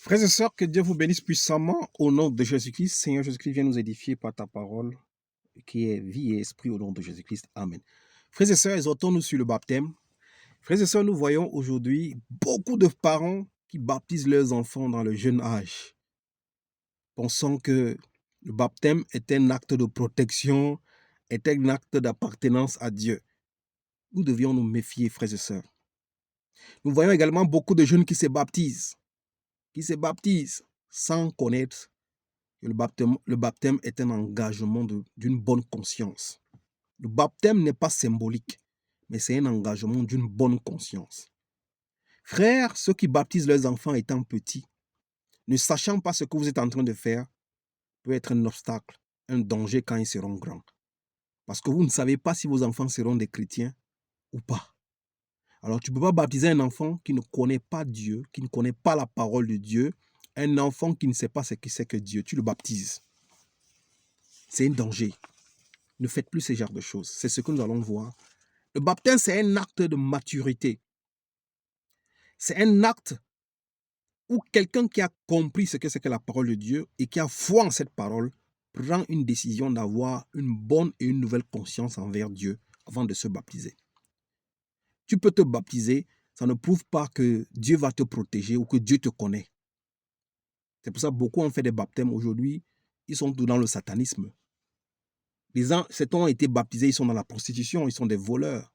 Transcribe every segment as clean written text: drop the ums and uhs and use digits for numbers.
Frères et sœurs, que Dieu vous bénisse puissamment au nom de Jésus-Christ. Seigneur Jésus-Christ, viens nous édifier par ta parole qui est vie et esprit au nom de Jésus-Christ. Amen. Frères et sœurs, exhortons-nous sur le baptême. Frères et sœurs, nous voyons aujourd'hui beaucoup de parents qui baptisent leurs enfants dans le jeune âge, pensant que le baptême est un acte de protection, est un acte d'appartenance à Dieu. Nous devions nous méfier, frères et sœurs. Nous voyons également beaucoup de jeunes qui se baptisent sans connaître que le baptême est un engagement d'une bonne conscience. Le baptême n'est pas symbolique, mais c'est un engagement d'une bonne conscience. Frères, ceux qui baptisent leurs enfants étant petits, ne sachant pas ce que vous êtes en train de faire, peut être un obstacle, un danger quand ils seront grands. Parce que vous ne savez pas si vos enfants seront des chrétiens ou pas. Alors tu ne peux pas baptiser un enfant qui ne connaît pas Dieu, qui ne connaît pas la parole de Dieu, un enfant qui ne sait pas ce que c'est que Dieu, tu le baptises. C'est un danger. Ne faites plus ce genre de choses. C'est ce que nous allons voir. Le baptême, c'est un acte de maturité. C'est un acte où quelqu'un qui a compris ce que c'est que la parole de Dieu et qui a foi en cette parole prend une décision d'avoir une bonne et une nouvelle conscience envers Dieu avant de se baptiser. Tu peux te baptiser, ça ne prouve pas que Dieu va te protéger ou que Dieu te connaît. C'est pour ça que beaucoup ont fait des baptêmes aujourd'hui, ils sont tous dans le satanisme. Ceux qui ont été baptisés, ils sont dans la prostitution, ils sont des voleurs.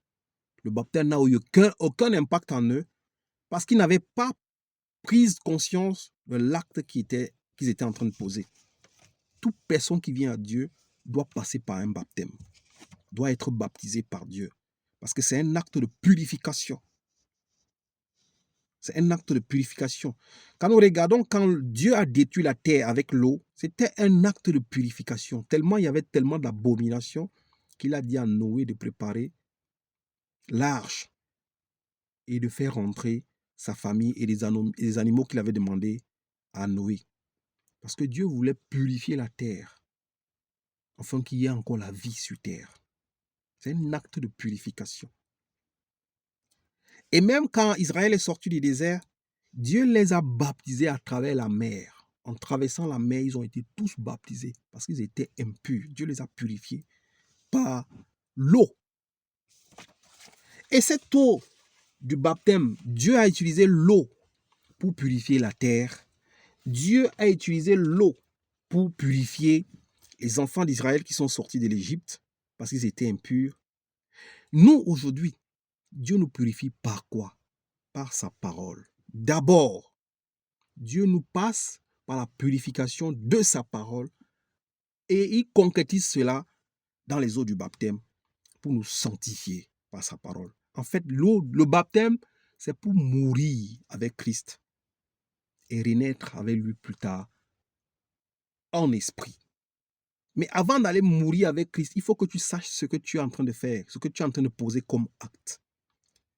Le baptême n'a eu aucun impact en eux parce qu'ils n'avaient pas pris conscience de l'acte qu'ils étaient en train de poser. Toute personne qui vient à Dieu doit passer par un baptême, doit être baptisée par Dieu parce que c'est un acte de purification. C'est un acte de purification. Quand nous regardons, quand Dieu a détruit la terre avec l'eau, c'était un acte de purification. Tellement il y avait tellement d'abominations qu'il a dit à Noé de préparer l'arche et de faire rentrer sa famille et les animaux qu'il avait demandé à Noé. Parce que Dieu voulait purifier la terre, afin qu'il y ait encore la vie sur terre. C'est un acte de purification. Et même quand Israël est sorti du désert, Dieu les a baptisés à travers la mer. En traversant la mer, ils ont été tous baptisés parce qu'ils étaient impurs. Dieu les a purifiés par l'eau. Et cette eau du baptême, Dieu a utilisé l'eau pour purifier la terre. Dieu a utilisé l'eau pour purifier les enfants d'Israël qui sont sortis de l'Égypte parce qu'ils étaient impurs. Nous, aujourd'hui, Dieu nous purifie par quoi? Par sa parole. D'abord, Dieu nous passe par la purification de sa parole et il concrétise cela dans les eaux du baptême pour nous sanctifier par sa parole. En fait, le baptême, c'est pour mourir avec Christ et renaître avec lui plus tard en esprit. Mais avant d'aller mourir avec Christ, il faut que tu saches ce que tu es en train de faire, ce que tu es en train de poser comme acte.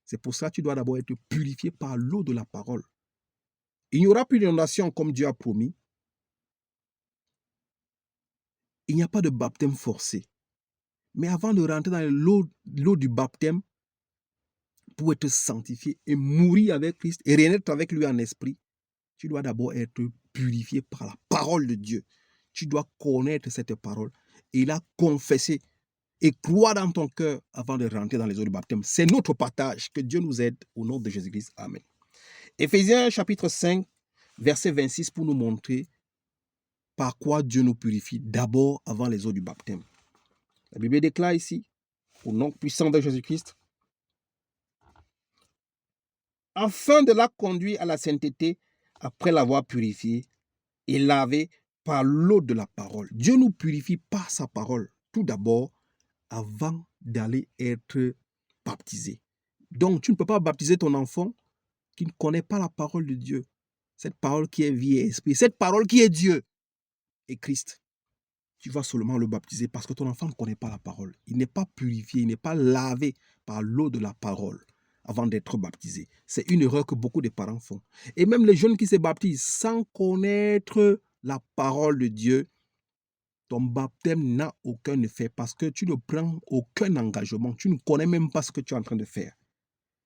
C'est pour ça que tu dois d'abord être purifié par l'eau de la parole. Il n'y aura plus d'inondation comme Dieu a promis. Il n'y a pas de baptême forcé. Mais avant de rentrer dans l'eau du baptême, pour être sanctifié et mourir avec Christ et renaître avec lui en esprit, tu dois d'abord être purifié par la parole de Dieu. Tu dois connaître cette parole et la confesser et croire dans ton cœur avant de rentrer dans les eaux du baptême. C'est notre partage. Que Dieu nous aide au nom de Jésus-Christ. Amen. Éphésiens chapitre 5, verset 26 pour nous montrer par quoi Dieu nous purifie d'abord avant les eaux du baptême. La Bible déclare ici, au nom puissant de Jésus-Christ, afin de la conduire à la sainteté après l'avoir purifiée et lavée par l'eau de la parole. Dieu nous purifie par sa parole, tout d'abord, avant d'aller être baptisé. Donc, tu ne peux pas baptiser ton enfant qui ne connaît pas la parole de Dieu. Cette parole qui est vie et esprit, cette parole qui est Dieu et Christ. Tu vas seulement le baptiser parce que ton enfant ne connaît pas la parole. Il n'est pas purifié, il n'est pas lavé par l'eau de la parole avant d'être baptisé. C'est une erreur que beaucoup de parents font. Et même les jeunes qui se baptisent sans connaître la parole de Dieu, ton baptême n'a aucun effet parce que tu ne prends aucun engagement. Tu ne connais même pas ce que tu es en train de faire.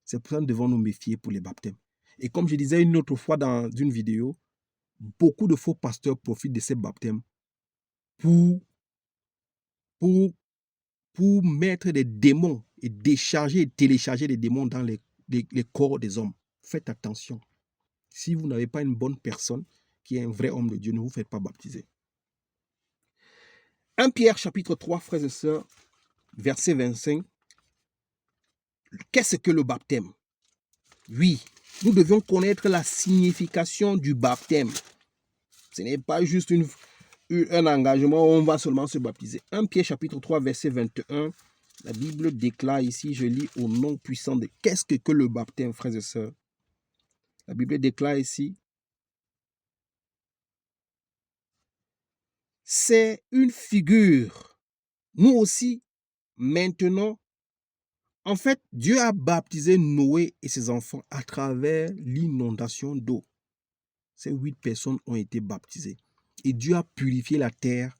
C'est pour ça que nous devons nous méfier pour les baptêmes. Et comme je disais une autre fois dans une vidéo, beaucoup de faux pasteurs profitent de ces baptêmes pour, pour, pour mettre des démons et décharger et télécharger des démons dans les corps des hommes. Faites attention. Si vous n'avez pas une bonne personne qui est un vrai homme de Dieu, ne vous faites pas baptiser. 1 Pierre chapitre 3, frères et sœurs, verset 25. Qu'est-ce que le baptême? Oui, nous devons connaître la signification du baptême. Ce n'est pas juste un engagement où on va seulement se baptiser. 1 Pierre chapitre 3, verset 21. La Bible déclare ici, je lis au nom puissant de... Qu'est-ce que le baptême, frères et sœurs? La Bible déclare ici, c'est une figure. Nous aussi, maintenant, en fait, Dieu a baptisé Noé et ses enfants à travers l'inondation d'eau. Ces 8 personnes ont été baptisées. Et Dieu a purifié la terre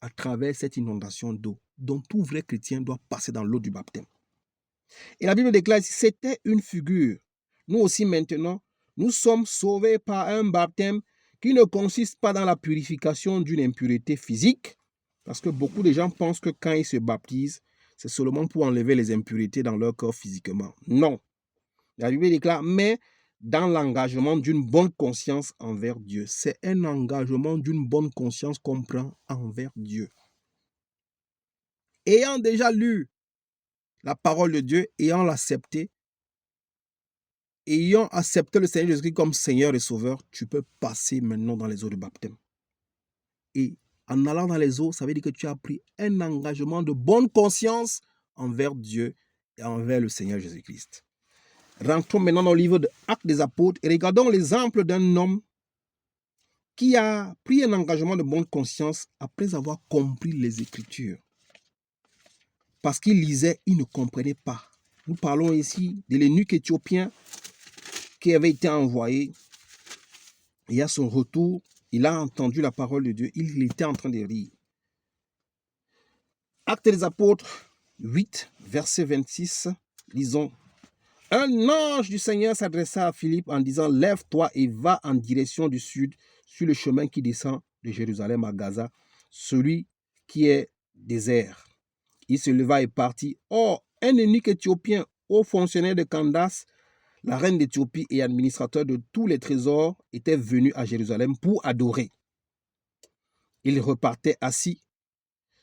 à travers cette inondation d'eau, dont tout vrai chrétien doit passer dans l'eau du baptême. Et la Bible déclare ici, c'était une figure. Nous aussi maintenant, nous sommes sauvés par un baptême qui ne consiste pas dans la purification d'une impureté physique, parce que beaucoup de gens pensent que quand ils se baptisent, c'est seulement pour enlever les impuretés dans leur corps physiquement. Non. La Bible déclare, mais dans l'engagement d'une bonne conscience envers Dieu. C'est un engagement d'une bonne conscience qu'on prend envers Dieu. Ayant déjà lu la parole de Dieu, ayant accepté le Seigneur Jésus-Christ comme Seigneur et Sauveur, tu peux passer maintenant dans les eaux de baptême. Et en allant dans les eaux, ça veut dire que tu as pris un engagement de bonne conscience envers Dieu et envers le Seigneur Jésus-Christ. Rentrons maintenant dans le livre de Actes des Apôtres et regardons l'exemple d'un homme qui a pris un engagement de bonne conscience après avoir compris les Écritures. Parce qu'il lisait, il ne comprenait pas. Nous parlons ici de l'eunuque éthiopien qui avait été envoyé. Et à son retour, il a entendu la parole de Dieu. Il était en train de rire. Actes des Apôtres 8, verset 26. Lisons. Un ange du Seigneur s'adressa à Philippe en disant, lève-toi et va en direction du sud sur le chemin qui descend de Jérusalem à Gaza, celui qui est désert. Il se leva et partit. Or, un eunuque éthiopien, haut fonctionnaire de Candace, la reine d'Éthiopie et administrateur de tous les trésors, était venu à Jérusalem pour adorer. Il repartait assis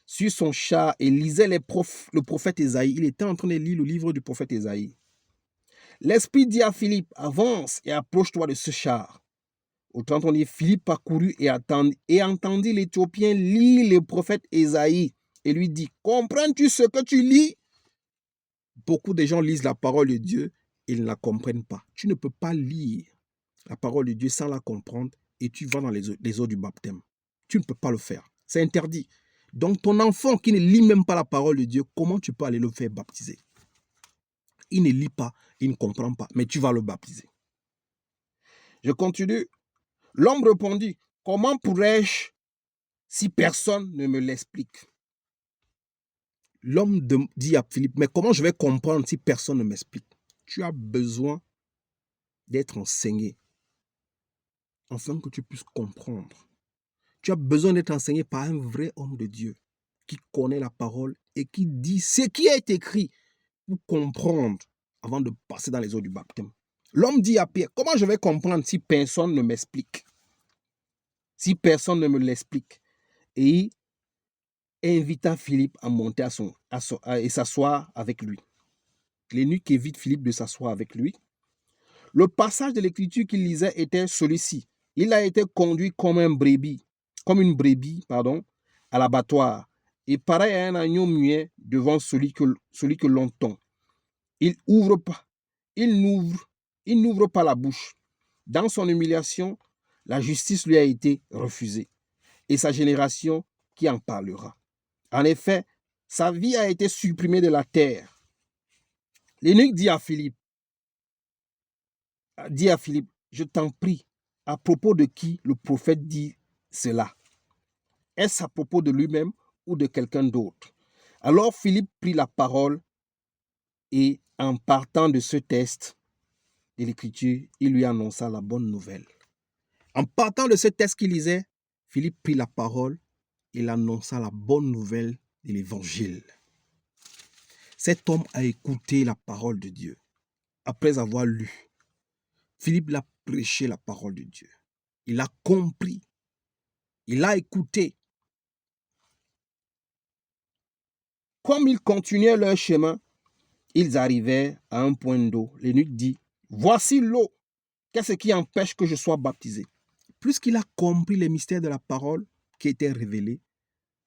sur son char et lisait le prophète Ésaïe. Il était en train de lire le livre du prophète Ésaïe. L'Esprit dit à Philippe, avance et approche-toi de ce char. Autant on dit, Philippe parcourut et entendit l'Éthiopien lire le prophète Ésaïe et lui dit, comprends-tu ce que tu lis? Beaucoup de gens lisent la parole de Dieu et ils ne la comprennent pas. Tu ne peux pas lire la parole de Dieu sans la comprendre et tu vas dans les eaux du baptême. Tu ne peux pas le faire. C'est interdit. Donc ton enfant qui ne lit même pas la parole de Dieu, comment tu peux aller le faire baptiser? Il ne lit pas, il ne comprend pas, mais tu vas le baptiser. Je continue. L'homme répondit, comment pourrais-je si personne ne me l'explique? L'homme dit à Philippe, mais comment je vais comprendre si personne ne m'explique? Tu as besoin d'être enseigné afin que tu puisses comprendre. Tu as besoin d'être enseigné par un vrai homme de Dieu qui connaît la parole et qui dit ce qui est écrit pour comprendre avant de passer dans les eaux du baptême. L'homme dit à Pierre, comment je vais comprendre si personne ne m'explique? Si personne ne me l'explique. Et il invita Philippe à monter et s'asseoir avec lui. L'eunuque évite Philippe de s'asseoir avec lui. Le passage de l'écriture qu'il lisait était celui-ci. Il a été conduit comme une brebis, à l'abattoir, et pareil à un agneau muet devant celui que l'on tond. Il n'ouvre pas la bouche. Dans son humiliation, la justice lui a été refusée. Et sa génération qui en parlera. En effet, sa vie a été supprimée de la terre. L'eunuque dit à Philippe, je t'en prie, à propos de qui le prophète dit cela? Est-ce à propos de lui-même ou de quelqu'un d'autre? Alors Philippe prit la parole et en partant de ce texte de l'écriture, il lui annonça la bonne nouvelle. En partant de ce texte qu'il lisait, Philippe prit la parole et il annonça la bonne nouvelle de l'évangile. Cet homme a écouté la parole de Dieu. Après avoir lu, Philippe l'a prêché la parole de Dieu. Il a compris. Il a écouté. Comme ils continuaient leur chemin, ils arrivaient à un point d'eau. L'eunuque dit, « Voici l'eau. Qu'est-ce qui empêche que je sois baptisé ?» Puisqu'il a compris les mystères de la parole qui étaient révélés,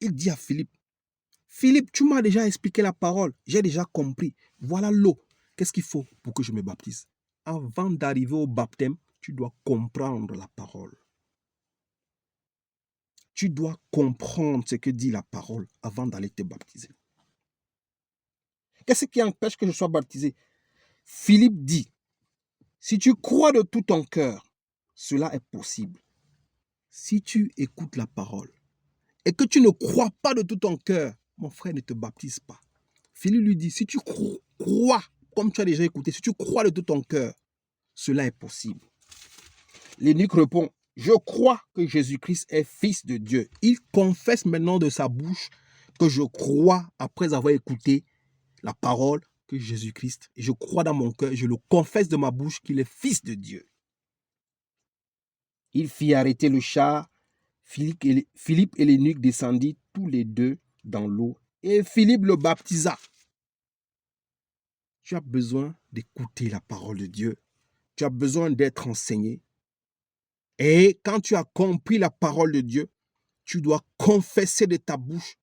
il dit à Philippe, « Philippe, tu m'as déjà expliqué la parole. J'ai déjà compris. Voilà l'eau. Qu'est-ce qu'il faut pour que je me baptise ?» Avant d'arriver au baptême, tu dois comprendre la parole. Tu dois comprendre ce que dit la parole avant d'aller te baptiser. Qu'est-ce qui empêche que je sois baptisé? Philippe dit, si tu crois de tout ton cœur, cela est possible. Si tu écoutes la parole et que tu ne crois pas de tout ton cœur, mon frère, ne te baptise pas. Philippe lui dit, si tu crois, comme tu as déjà écouté, si tu crois de tout ton cœur, cela est possible. L'eunuque répond, je crois que Jésus-Christ est fils de Dieu. Il confesse maintenant de sa bouche que je crois, après avoir écouté la parole, que Jésus-Christ, et je crois dans mon cœur, je le confesse de ma bouche qu'il est fils de Dieu. Il fit arrêter le char. Philippe et l'eunuque descendirent tous les deux dans l'eau et Philippe le baptisa. Tu as besoin d'écouter la parole de Dieu. Tu as besoin d'être enseigné. Et quand tu as compris la parole de Dieu, tu dois confesser de ta bouche,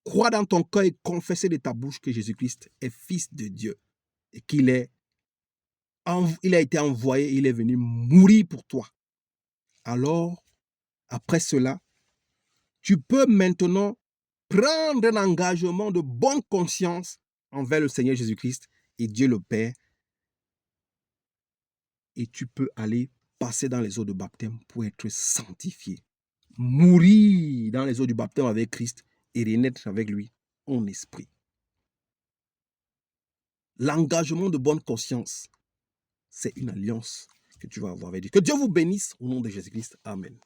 croire dans ton cœur et confesser de ta bouche que Jésus-Christ est fils de Dieu et qu'il a été envoyé, il est venu mourir pour toi. Alors, après cela, tu peux maintenant prendre un engagement de bonne conscience envers le Seigneur Jésus-Christ et Dieu le Père. Et tu peux aller passer dans les eaux de baptême pour être sanctifié. Mourir dans les eaux du baptême avec Christ et renaître avec lui en esprit. L'engagement de bonne conscience, c'est une alliance que tu vas avoir avec Dieu. Que Dieu vous bénisse au nom de Jésus-Christ. Amen.